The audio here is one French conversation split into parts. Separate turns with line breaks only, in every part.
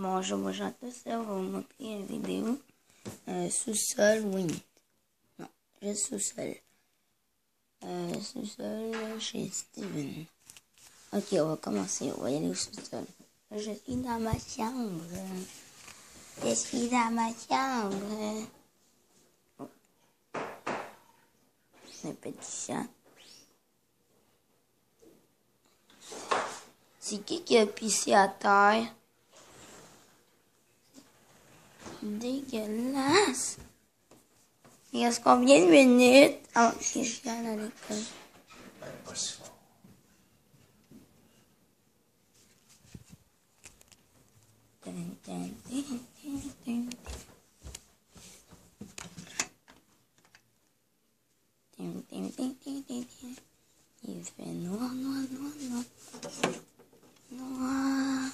Bonjour, bonjour à tous. On va vous montrer une vidéo sous-sol Win. Non, juste sous-sol. Sous-sol chez Steven. Ok, on va commencer. On va y aller au sous-sol. Je suis dans ma chambre. Je suis dans ma chambre. Oh. Un petit chat. C'est qui a pissé à terre? Dégueulasse. Il reste combien de minutes avant que je aille à l'école?
Pas si fort.
Il fait noir, noir, noir, noir. Noir.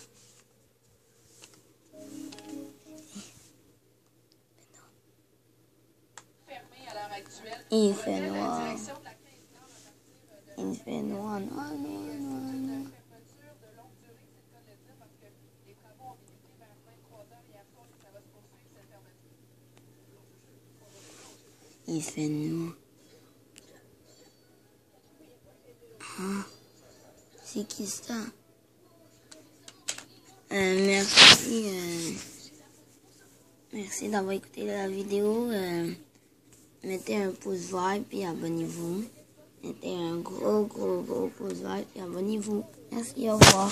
Il fait noir. Il fait noir, noir, noir, noir, noir. Il fait noir. Ah, c'est qui ça? Merci d'avoir écouté la vidéo. Mettez un pouce vert puis abonnez-vous. Mettez un gros pouce vert puis abonnez-vous. Merci, au revoir.